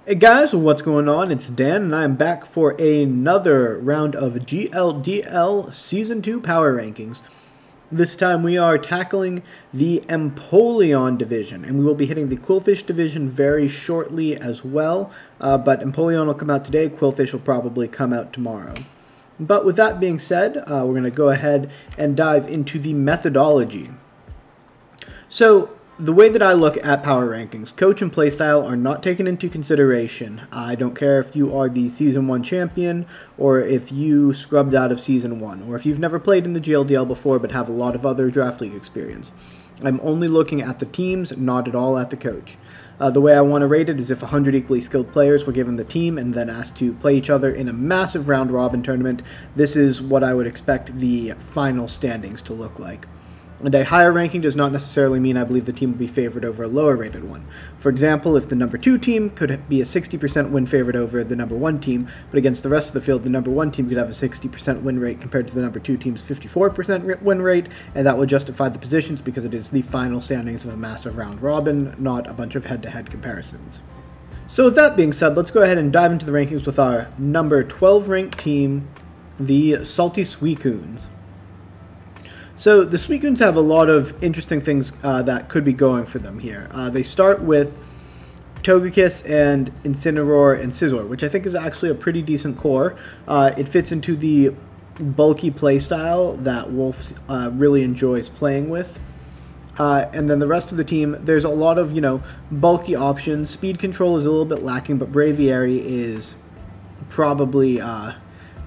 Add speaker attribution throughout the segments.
Speaker 1: Hey guys, what's going on? It's Dan, and I'm back for another round of GLDL Season 2 Power Rankings. This time we are tackling the Empoleon division, and we will be hitting the Qwilfish division very shortly as well, but Empoleon will come out today, Qwilfish will probably come out tomorrow. But with that being said, we're going to go ahead and dive into the methodology. So, the way that I look at power rankings, coach and playstyle are not taken into consideration. I don't care if you are the Season 1 champion, or if you scrubbed out of Season 1, or if you've never played in the GLDL before but have a lot of other Draft League experience. I'm only looking at the teams, not at all at the coach. The way I want to rate it is if 100 equally skilled players were given the team and then asked to play each other in a massive round-robin tournament, this is what I would expect the final standings to look like. And a higher ranking does not necessarily mean I believe the team will be favored over a lower rated one. For example, if the number 2 team could be a 60% win favored over the number 1 team, but against the rest of the field, the number 1 team could have a 60% win rate compared to the number 2 team's 54% win rate, and that would justify the positions because it is the final standings of a massive round robin, not a bunch of head-to-head comparisons. So with that being said, let's go ahead and dive into the rankings with our number 12 ranked team, the Salty Suicunes. So the Suicunes have a lot of interesting things that could be going for them here. They start with Togekiss and Incineroar and Scizor, which I think is actually a pretty decent core. It fits into the bulky playstyle that Wolf really enjoys playing with. And then the rest of the team, there's a lot of, bulky options. Speed control is a little bit lacking, but Braviary is probably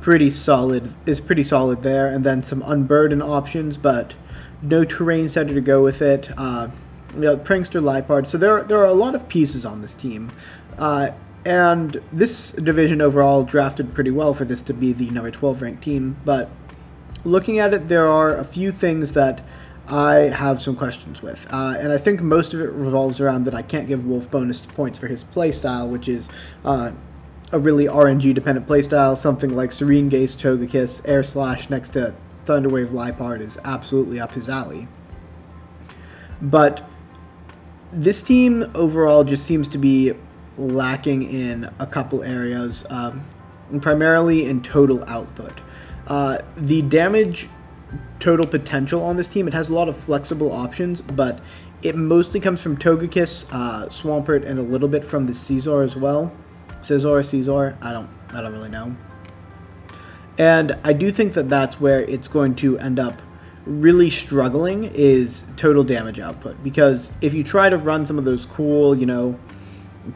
Speaker 1: pretty solid there, and then some unburden options, but no terrain setter to go with it. Prankster, Liepard. So there are a lot of pieces on this team, and this division overall drafted pretty well for this to be the number 12 ranked team. But looking at it, there are a few things that I have some questions with, and I think most of it revolves around that I can't give Wolf bonus points for his playstyle, which is a really RNG-dependent playstyle. Something like Serene Gaze, Togekiss, Air Slash next to Thunderwave Liepard is absolutely up his alley. But this team overall just seems to be lacking in a couple areas, primarily in total output. The damage total potential on this team, it has a lot of flexible options, but it mostly comes from Togekiss, Swampert, and a little bit from the Scizor as well. Scizor, I don't really know. And I do think that that's where it's going to end up really struggling, is total damage output. Because if you try to run some of those cool, techie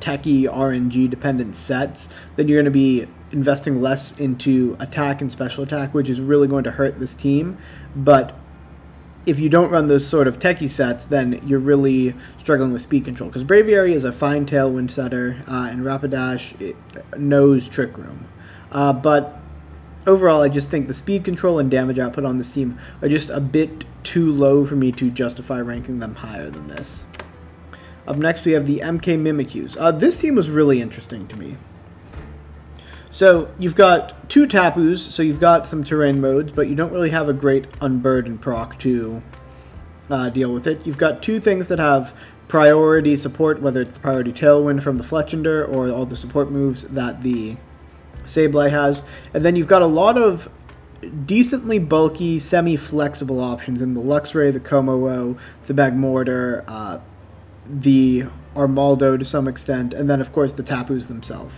Speaker 1: RNG dependent sets, then you're going to be investing less into attack and special attack, which is really going to hurt this team. But if you don't run those sort of techie sets, then you're really struggling with speed control. Because Braviary is a fine Tailwind setter, and Rapidash knows Trick Room. But overall, I just think the speed control and damage output on this team are just a bit too low for me to justify ranking them higher than this. Up next, we have the MK Mimikiyus. This team was really interesting to me. So you've got 2 Tapus, so you've got some terrain modes, but you don't really have a great unburden proc to deal with it. You've got 2 things that have priority support, whether it's the priority Tailwind from the Fletchinder or all the support moves that the Sableye has. And then you've got a lot of decently bulky, semi-flexible options in the Luxray, the Kommo-o, the Magmortar, the Armaldo to some extent, and then of course the Tapus themselves.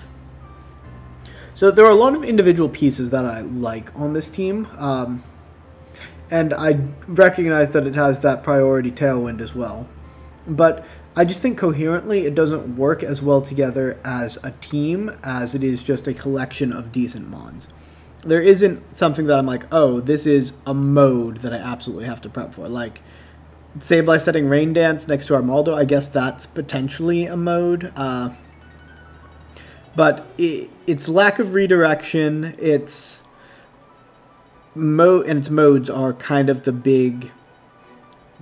Speaker 1: So there are a lot of individual pieces that I like on this team, and I recognize that it has that priority Tailwind as well. But I just think coherently it doesn't work as well together as a team as it is just a collection of decent mons. There isn't something that I'm like, oh, this is a mode that I absolutely have to prep for. Like Sableye setting Rain Dance next to Armaldo, I guess that's potentially a mode. But its lack of redirection, its modes are kind of the big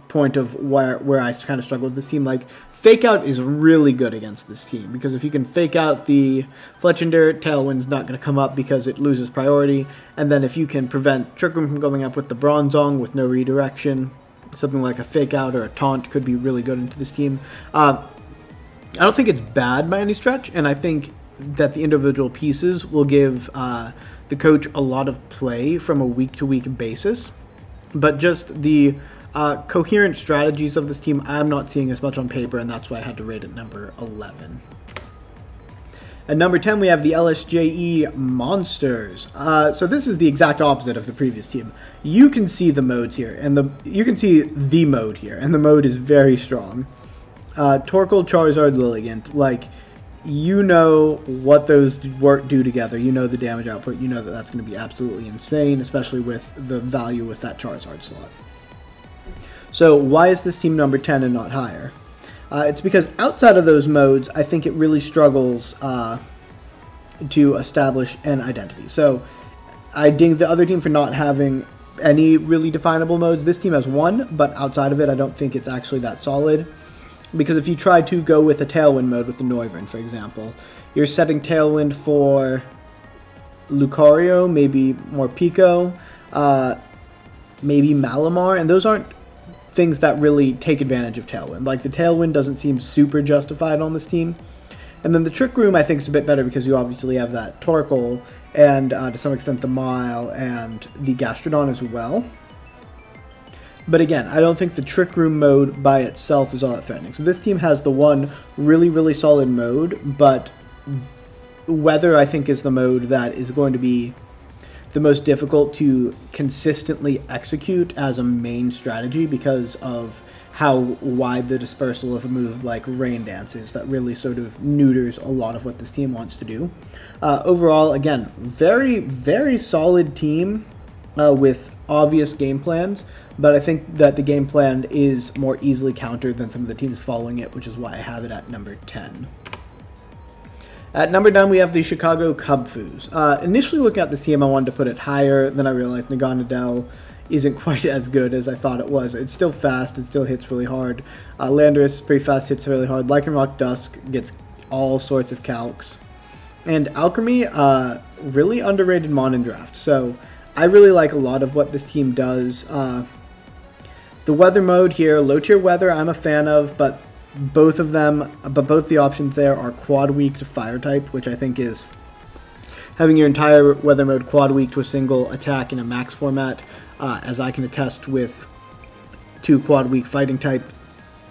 Speaker 1: point of where I kind of struggle with this team. Like, Fake Out is really good against this team, because if you can Fake Out the Fletchinder, Tailwind's not going to come up because it loses priority, and then if you can prevent Trick Room from going up with the Bronzong with no redirection, something like a Fake Out or a Taunt could be really good into this team. I don't think it's bad by any stretch, and I think that the individual pieces will give the coach a lot of play from a week-to-week basis. But just the coherent strategies of this team, I'm not seeing as much on paper, and that's why I had to rate it number 11. At number 10, we have the LSJE Monsters. So this is the exact opposite of the previous team. You can see the modes here, and you can see the mode here, and the mode is very strong. Torkoal, Charizard, Lilligant, like, you know what those do together. You know the damage output. You know that that's going to be absolutely insane, especially with the value with that Charizard slot. So why is this team number 10 and not higher? It's because outside of those modes, I think it really struggles to establish an identity. So I ding the other team for not having any really definable modes. This team has one, but outside of it, I don't think it's actually that solid. Because if you try to go with a Tailwind mode with the Noivern, for example, you're setting Tailwind for Lucario, maybe Morpeko, maybe Malamar, and those aren't things that really take advantage of Tailwind. Like, the Tailwind doesn't seem super justified on this team. And then the Trick Room, I think, is a bit better because you obviously have that Torkoal and, to some extent, the Mile and the Gastrodon as well. But again, I don't think the Trick Room mode by itself is all that threatening. So this team has the one really, really solid mode, but Weather, I think, is the mode that is going to be the most difficult to consistently execute as a main strategy because of how wide the dispersal of a move like Rain Dance is. That really sort of neuters a lot of what this team wants to do. Overall, again, very, very solid team with obvious game plans, but I think that the game plan is more easily countered than some of the teams following it, which is why I have it at number 10. At number 9, we have the Chicago Kubfus. Initially looking at this team, I wanted to put it higher, then I realized GLDL isn't quite as good as I thought it was. It's still fast, it still hits really hard. Landorus is pretty fast, hits really hard. Lycanroc Dusk gets all sorts of calcs. And Alchemy, really underrated Mon in draft. So I really like a lot of what this team does. The weather mode here, low tier weather, I'm a fan of, but both the options there are quad weak to fire type, which I think is having your entire weather mode quad weak to a single attack in a max format, as I can attest with 2 quad weak fighting type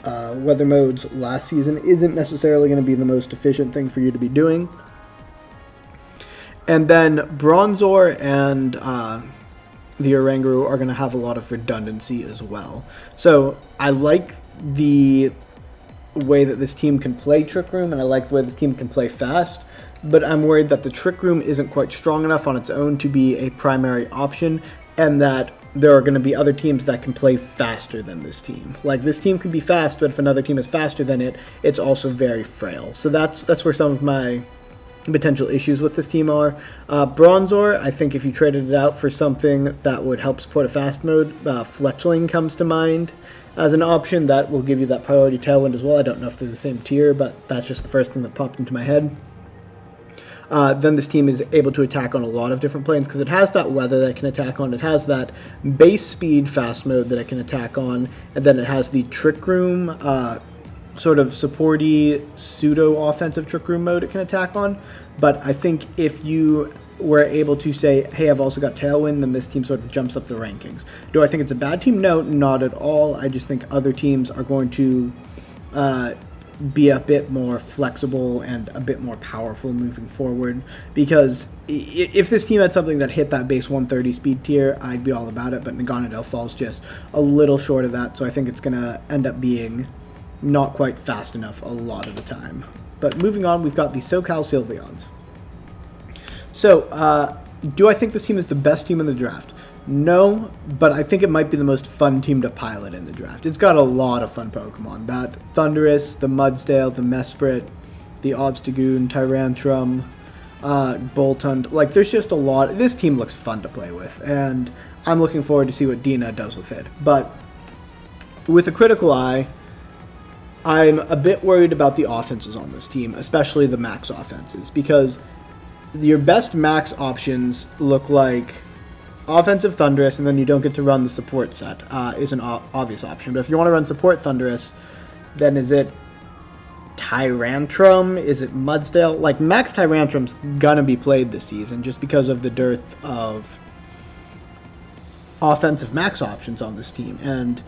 Speaker 1: weather modes last season, isn't necessarily going to be the most efficient thing for you to be doing. And then Bronzor and the Oranguru are going to have a lot of redundancy as well. So I like the way that this team can play Trick Room, and I like the way this team can play fast, but I'm worried that the Trick Room isn't quite strong enough on its own to be a primary option, and that there are going to be other teams that can play faster than this team. Like, this team can be fast, but if another team is faster than it, it's also very frail. So that's where some of my potential issues with this team are. Bronzor, I think if you traded it out for something that would help support a fast mode, Fletchling comes to mind as an option that will give you that priority Tailwind as well. I don't know if they're the same tier, but that's just the first thing that popped into my head. Then this team is able to attack on a lot of different planes because it has that weather that it can attack on. It has that base speed fast mode that it can attack on, and then it has the Trick Room sort of supporty pseudo-offensive Trick Room mode it can attack on. But I think if you were able to say, hey, I've also got Tailwind, then this team sort of jumps up the rankings. Do I think it's a bad team? No, not at all. I just think other teams are going to be a bit more flexible and a bit more powerful moving forward, because if this team had something that hit that base 130 speed tier, I'd be all about it, but GLDL falls just a little short of that, so I think it's going to end up being not quite fast enough a lot of the time. But moving on, we've got the SoCal Sylveons. So, do I think this team is the best team in the draft? No, but I think it might be the most fun team to pilot in the draft. It's got a lot of fun Pokemon. That Thundurus, the Mudsdale, the Mesprit, the Obstagoon, Tyrantrum, Boltund. Like, there's just a lot. This team looks fun to play with, and I'm looking forward to see what Dina does with it. But with a critical eye, I'm a bit worried about the offenses on this team, especially the max offenses, because your best max options look like offensive Thundurus, and then you don't get to run the support set, is an obvious option. But if you want to run support Thundurus, then is it Tyrantrum? Is it Mudsdale? Like, Max Tyrantrum's gonna be played this season just because of the dearth of offensive max options on this team, and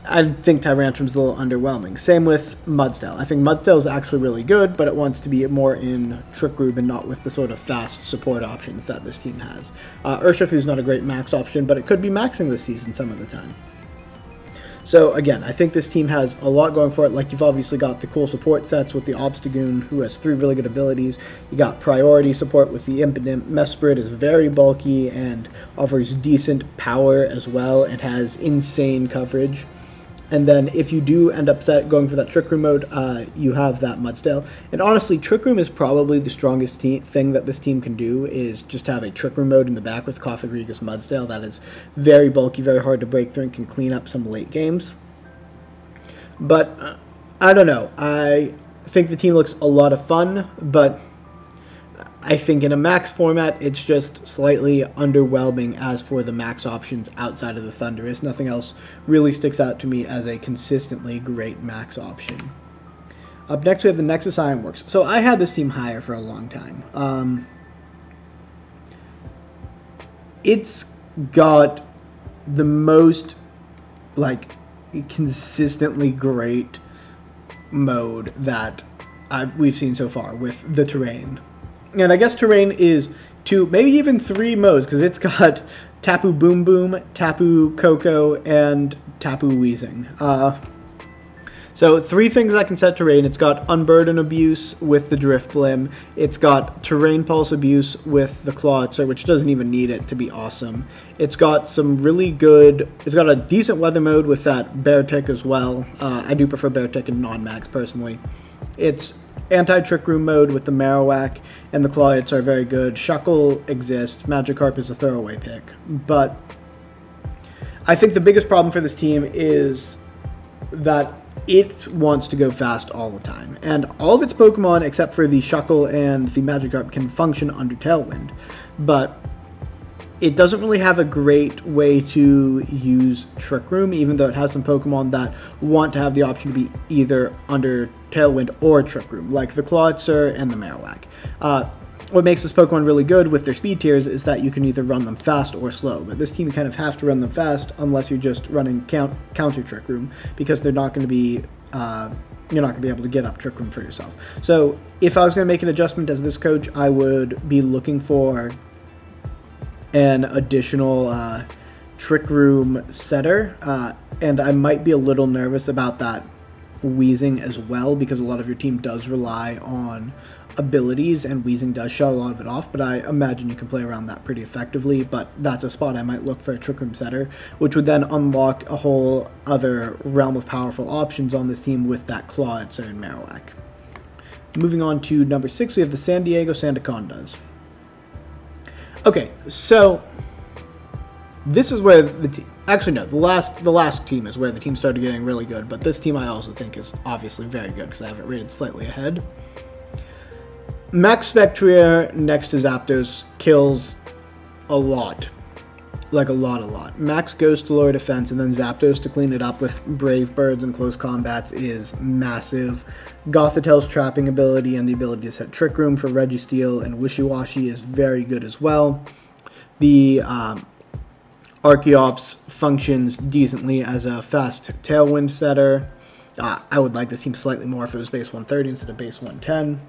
Speaker 1: I think Tyrantrum's a little underwhelming. Same with Mudsdale. I think Mudsdale's actually really good, but it wants to be more in Trick Room and not with the sort of fast support options that this team has. Urshifu's not a great max option, but it could be maxing this season some of the time. So again, I think this team has a lot going for it. Like, you've obviously got the cool support sets with the Obstagoon, who has 3 really good abilities. You got priority support with the Impidimp. Mesprit is very bulky and offers decent power as well. It has insane coverage. And then if you do end up going for that Trick Room mode, you have that Mudsdale. And honestly, Trick Room is probably the strongest thing that this team can do, is just have a Trick Room mode in the back with Cofagrigus Mudsdale. That is very bulky, very hard to break through, and can clean up some late games. But I don't know. I think the team looks a lot of fun, but I think in a max format, it's just slightly underwhelming as for the max options outside of the Thundurus. Nothing else really sticks out to me as a consistently great max option. Up next, we have the Nexus Ironworks. So I had this team higher for a long time. It's got the most, like, consistently great mode that we've seen so far with the terrain. And I guess terrain is 2, maybe even 3 modes, because it's got Tapu Boom Boom, Tapu Koko, and Tapu Wheezing. So 3 things that can set terrain. It's got Unburden Abuse with the Drift Blim. It's got Terrain Pulse Abuse with the Clawitzer, which doesn't even need it to be awesome. It's got some really good... It's got a decent weather mode with that Beartic as well. I do prefer Beartic in non-max, personally. It's anti-Trick Room mode with the Marowak, and the Clawitzer are very good. Shuckle exists. Magikarp is a throwaway pick. But I think the biggest problem for this team is that it wants to go fast all the time. And all of its Pokemon, except for the Shuckle and the Magikarp, can function under Tailwind. But it doesn't really have a great way to use Trick Room, even though it has some Pokemon that want to have the option to be either under Tailwind or Trick Room, like the Clawitzer and the Marowak. What makes this Pokemon really good with their speed tiers is that you can either run them fast or slow, but this team you kind of have to run them fast unless you're just running counter Trick Room, because they're not going to be you're not going to be able to get up Trick Room for yourself. So if I was going to make an adjustment as this coach, I would be looking for an additional Trick Room setter, and I might be a little nervous about that Wheezing as well, because a lot of your team does rely on abilities, and Wheezing does shut a lot of it off, but I imagine you can play around that pretty effectively. But that's a spot I might look for a Trick Room setter, which would then unlock a whole other realm of powerful options on this team with that Clawitzer and Marowak. Moving on to number 6, we have the San Diego Sandacondas. Okay, so this is where the team... Actually, no, the last team is where the team started getting really good, but this team I also think is obviously very good because I have it rated slightly ahead. Max Spectrier next to Zapdos kills a lot. Like a lot. Max Ghost Lore defense and then Zapdos to clean it up with Brave Birds and close combats is massive. Gothitel's trapping ability and the ability to set Trick Room for Registeel and Wishiwashi is very good as well. The Archeops functions decently as a fast Tailwind setter. I would like this team slightly more if it was base 130 instead of base 110.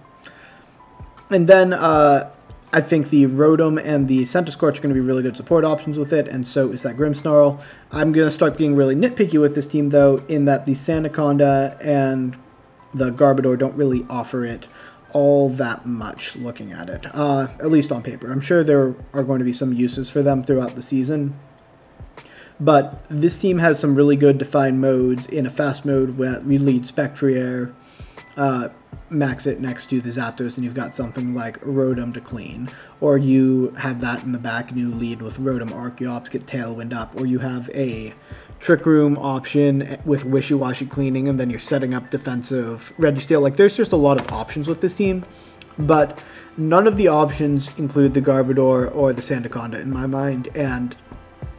Speaker 1: And then I think the Rotom and the Centiskorch are going to be really good support options with it, and so is that Grimmsnarl. I'm going to start being really nitpicky with this team, though, in that the Sandaconda and the Garbodor don't really offer it all that much looking at it, at least on paper. I'm sure there are going to be some uses for them throughout the season, but this team has some really good defined modes. In a fast mode where we lead Spectrier, max it next to the Zapdos, and you've got something like Rotom to clean. Or you have that in the back and you lead with Rotom Archeops, get Tailwind up. Or you have a Trick Room option with Wishiwashi cleaning, and then you're setting up defensive Registeel. Like, there's just a lot of options with this team, but none of the options include the Garbodor or the Sandaconda in my mind, and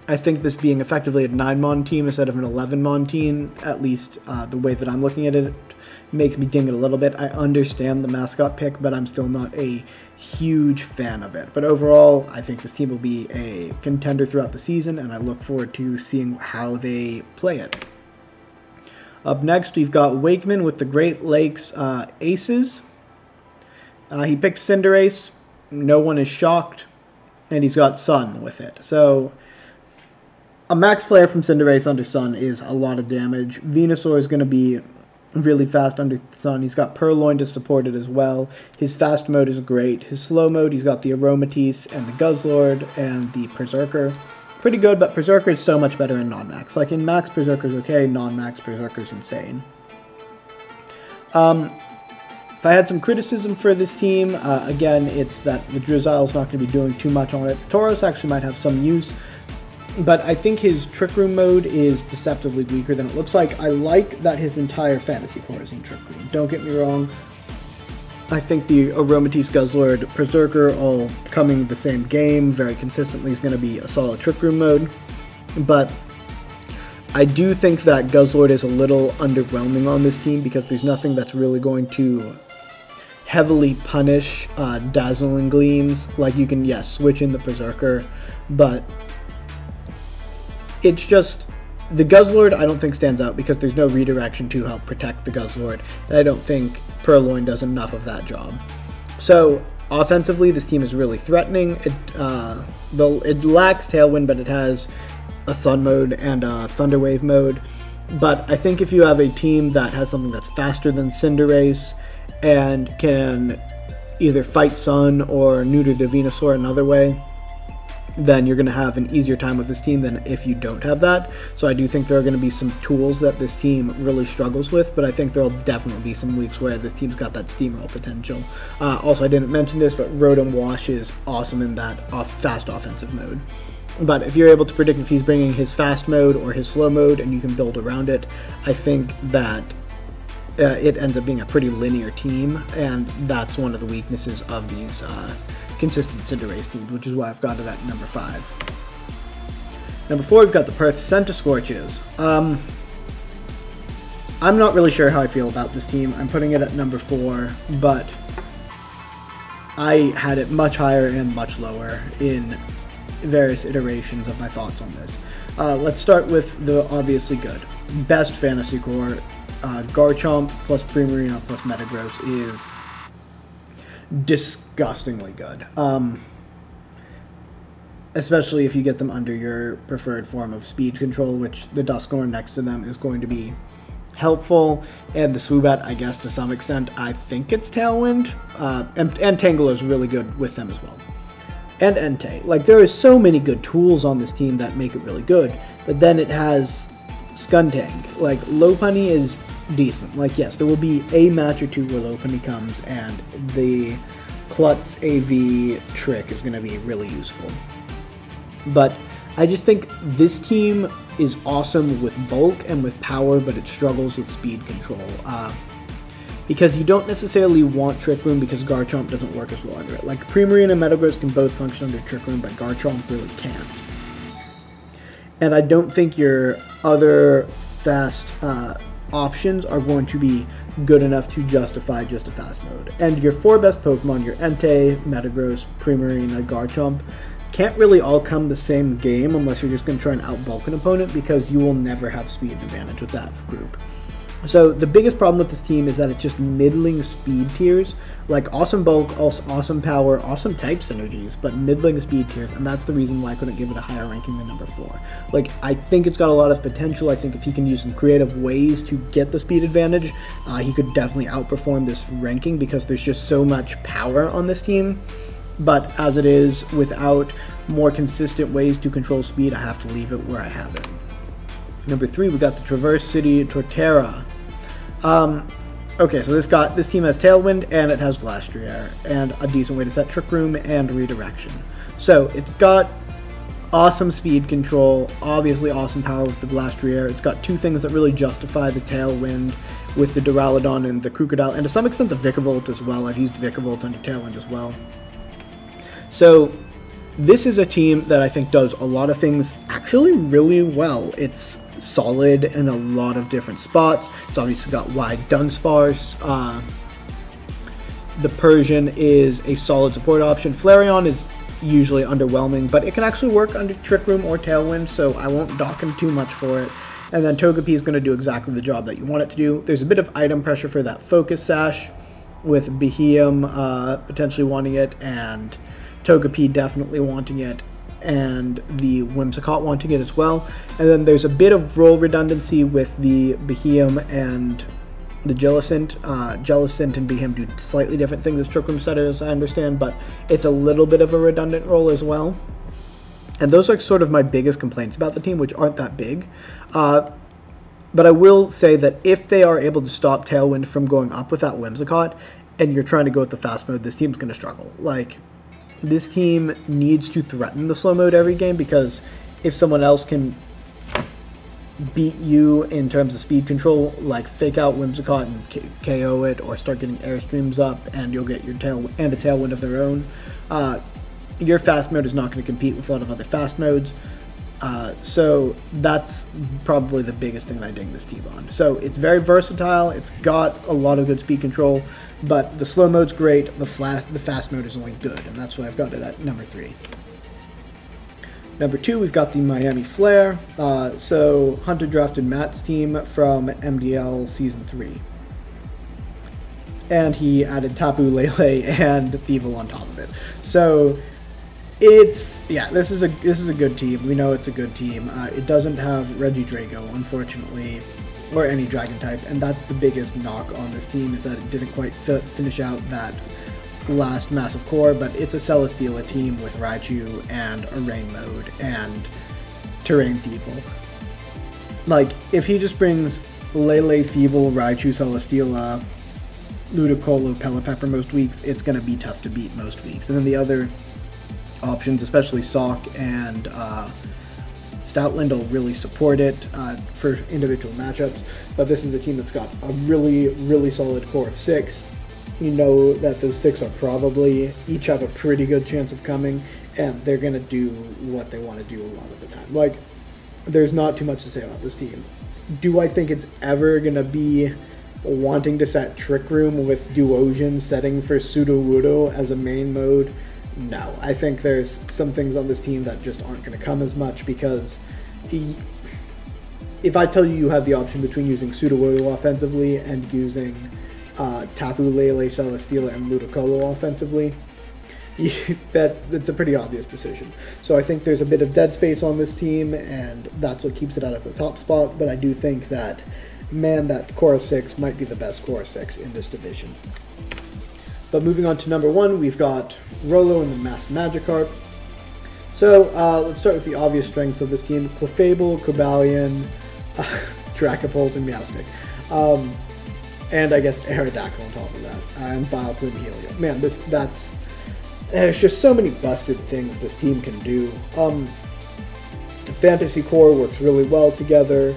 Speaker 1: I think this being effectively a 9-mon team instead of an 11-mon team, at least the way that I'm looking at it, makes me ding it a little bit. I understand the mascot pick, but I'm still not a huge fan of it. But overall, I think this team will be a contender throughout the season, and I look forward to seeing how they play it. Up next, we've got Wakeman with the Great Lakes Aces. He picked Cinderace. No one is shocked. And he's got Sun with it. So, a Max Flare from Cinderace under Sun is a lot of damage. Venusaur is going to be really fast under Sun. He's got Purloin to support it as well. His fast mode is great. His slow mode, he's got the Aromatisse and the Guzzlord and the Berserker. Pretty good, but Berserker is so much better in non-max. Like, in max, Berserker's okay. Non-max, Berserker's insane. If I had some criticism for this team, again, it's that the Drizzle's not going to be doing too much on it. Tauros actually might have some use, but I think his Trick Room mode is deceptively weaker than it looks like. I like that his entire Fantasy Core is in Trick Room. Don't get me wrong. I think the Aromatisse, Guzzlord, Berserker all coming the same game very consistently is going to be a solid Trick Room mode, but I do think that Guzzlord is a little underwhelming on this team because there's nothing that's really going to heavily punish Dazzling Gleams. Like, you can, yes, switch in the Berserker, but it's just, the Guzzlord I don't think stands out because there's no redirection to help protect the Guzzlord, and I don't think Purloin does enough of that job. So, offensively, this team is really threatening. It lacks Tailwind, but it has a Sun mode and a Thunder Wave mode. But I think if you have a team that has something that's faster than Cinderace and can either fight Sun or neuter the Venusaur another way, then you're going to have an easier time with this team than if you don't have that. So I do think there are going to be some tools that this team really struggles with, but I think there will definitely be some weeks where this team's got that steamroll potential. Also, I didn't mention this, but Rotom Wash is awesome in that fast offensive mode. But if you're able to predict if he's bringing his fast mode or his slow mode and you can build around it, I think that it ends up being a pretty linear team, and that's one of the weaknesses of these consistent Cinderace teams, which is why I've got it at number 5. Number 4, we've got the Perth Centiskorchers. I'm not really sure how I feel about this team. I'm putting it at number 4, but I had it much higher and much lower in various iterations of my thoughts on this. Let's start with the obviously good. Best Fantasy Core, Garchomp plus Primarina plus Metagross is disgustingly good. Especially if you get them under your preferred form of speed control, which the Dusknoir next to them is going to be helpful, and the Swoobat, I guess, to some extent. I think it's Tailwind, and Tangela is really good with them as well. And Entei. Like, there are so many good tools on this team that make it really good, but then it has Skuntank. Like, Lopunny is decent. Like, yes, there will be a match or two where Lopunny comes, and the Klutz AV trick is going to be really useful. But I just think this team is awesome with bulk and with power, but it struggles with speed control. Because you don't necessarily want Trick Room because Garchomp doesn't work as well under it. Like, Primarina and Metagross can both function under Trick Room, but Garchomp really can't. And I don't think your other fast options are going to be good enough to justify just a fast mode. And your 4 best Pokemon, your Entei, Metagross, Primarina, Garchomp, can't really all come the same game unless you're just going to try and outbulk an opponent, because you will never have speed advantage with that group. So the biggest problem with this team is that it's just middling speed tiers, like awesome bulk, awesome power, awesome type synergies, but middling speed tiers, and that's the reason why I couldn't give it a higher ranking than number 4. Like, I think it's got a lot of potential. I think if he can use some creative ways to get the speed advantage, he could definitely outperform this ranking, because there's just so much power on this team. But as it is, without more consistent ways to control speed, I have to leave it where I have it. Number 3, we got the Traverse City Torterra. Okay, so this team has Tailwind, and it has Glastrier, and a decent way to set Trick Room and Redirection. So it's got awesome speed control, obviously awesome power with the Glastrier. It's got 2 things that really justify the Tailwind with the Duraludon and the Crocodile, and to some extent the Vikavolt as well. I've used Vikavolt under Tailwind as well. So this is a team that I think does a lot of things actually really well. It's solid in a lot of different spots. It's obviously got wide Dunsparce. The Persian is a solid support option. Flareon is usually underwhelming, but it can actually work under Trick Room or Tailwind, so I won't dock him too much for it. And then Togepi is going to do exactly the job that you want it to do. There's a bit of item pressure for that Focus Sash, with Beheeyem potentially wanting it, and Togepi definitely wanting it, and the Whimsicott wanting it as well. And then there's a bit of role redundancy with the Beheeyem and the Jellicent. Jellicent and Beheeyem do slightly different things as Trick Room setters, I understand, but it's a little bit of a redundant role as well. And those are sort of my biggest complaints about the team, which aren't that big. But I will say that if they are able to stop Tailwind from going up with that Whimsicott, and you're trying to go with the fast mode, this team's going to struggle. Like, this team needs to threaten the slow mode every game, because if someone else can beat you in terms of speed control, like fake out Whimsicott and KO it, or start getting Airstreams up, and you'll get your Tailwind of their own, your fast mode is not going to compete with a lot of other fast modes. So that's probably the biggest thing that I dig this team on. So it's very versatile, it's got a lot of good speed control, but the slow mode's great, the fast mode is only good, and that's why I've got it at number 3. Number 2, we've got the Miami Flare. So Hunter drafted Matt's team from MDL Season 3. And he added Tapu Lele and Thievul on top of it. So it's, yeah, this is a good team. We know it's a good team. It doesn't have Regidrago, unfortunately, or any Dragon type, and that's the biggest knock on this team, is that it didn't quite finish out that last massive core. But it's a Celesteela team with Raichu and a Rain mode and Terrain Thievul. Like, if he just brings Lele, Thievul, Raichu, Celesteela, Ludicolo, Pelipper most weeks, it's going to be tough to beat most weeks. And then the other options, especially Sock and Stoutland, will really support it for individual matchups. But this is a team that's got a really, really solid core of 6. You know that those 6 are probably each have a pretty good chance of coming, and they're going to do what they want to do a lot of the time. Like, there's not too much to say about this team. Do I think it's ever going to be wanting to set Trick Room with Duosion setting for Sudowoodo as a main mode? No. I think there's some things on this team that just aren't going to come as much, because if I tell you you have the option between using Sudowoodo offensively and using Tapu Lele, Celesteela, and Ludicolo offensively, that's a pretty obvious decision. So I think there's a bit of dead space on this team, and that's what keeps it out of the top spot. But I do think that, man, that core 6 might be the best core 6 in this division. But moving on to number 1, we've got Rolo and the Masked Magikarp. So let's start with the obvious strengths of this team: Clefable, Cobalion, Dragapult, and Meowstic. And I guess Aerodactyl on top of that, and Vileplume, Helio. Man, there's just so many busted things this team can do. Fantasy Core works really well together.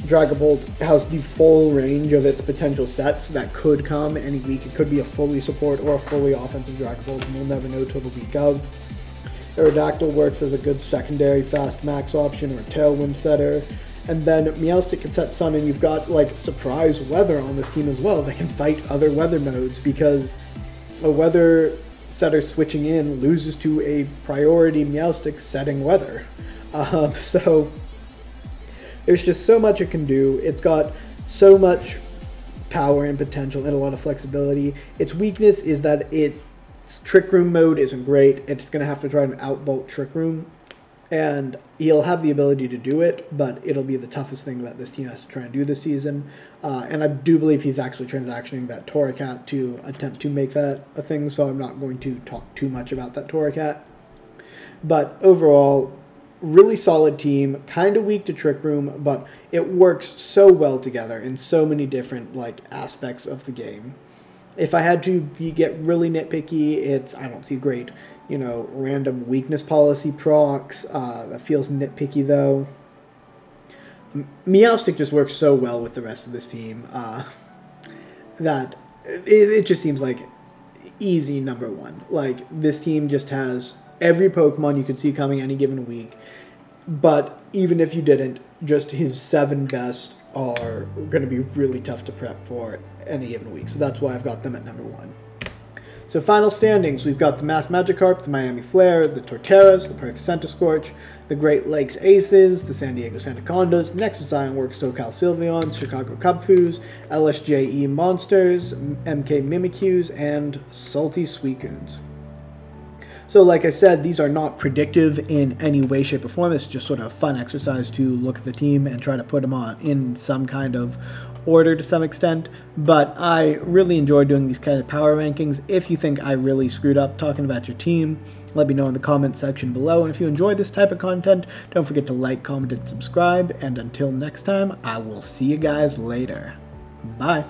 Speaker 1: Dragapult has the full range of its potential sets that could come any week. It could be a fully support or a fully offensive Dragapult, and we'll never know till the week of. Aerodactyl works as a good secondary fast max option or tailwind setter. And then Meowstic can set Sun, and you've got, like, surprise weather on this team as well. They can fight other weather modes, because a weather setter switching in loses to a priority Meowstic setting weather. So there's just so much it can do. It's got so much power and potential and a lot of flexibility. Its weakness is that its Trick Room mode isn't great. It's going to have to try and outbolt Trick Room. And he'll have the ability to do it, but it'll be the toughest thing that this team has to try and do this season. And I do believe he's actually transactioning that Torterra to attempt to make that a thing, so I'm not going to talk too much about that Torterra. But overall, really solid team, kind of weak to Trick Room, but it works so well together in so many different, like, aspects of the game. If I had to get really nitpicky, I don't see great, random weakness policy procs. That feels nitpicky, though. Meowstic just works so well with the rest of this team that it just seems like easy number 1. Like, this team just has every Pokemon you could see coming any given week. But even if you didn't, just his 7 best are going to be really tough to prep for any given week. So that's why I've got them at number 1. So final standings, we've got the Mass Magikarp, the Miami Flare, the Torterras, the Perth Centiskorch, the Great Lakes Aces, the San Diego Sandacondas, Nexus Ironworks, SoCal Sylveons, Chicago Kubfus, LSJE Monsters, MK Mimikiyus, and Salty Suicunes. So like I said, these are not predictive in any way, shape, or form. It's just sort of a fun exercise to look at the team and try to put them on in some kind of order to some extent. But I really enjoy doing these kind of power rankings. If you think I really screwed up talking about your team, let me know in the comment section below. And if you enjoy this type of content, don't forget to like, comment, and subscribe. And until next time, I will see you guys later. Bye.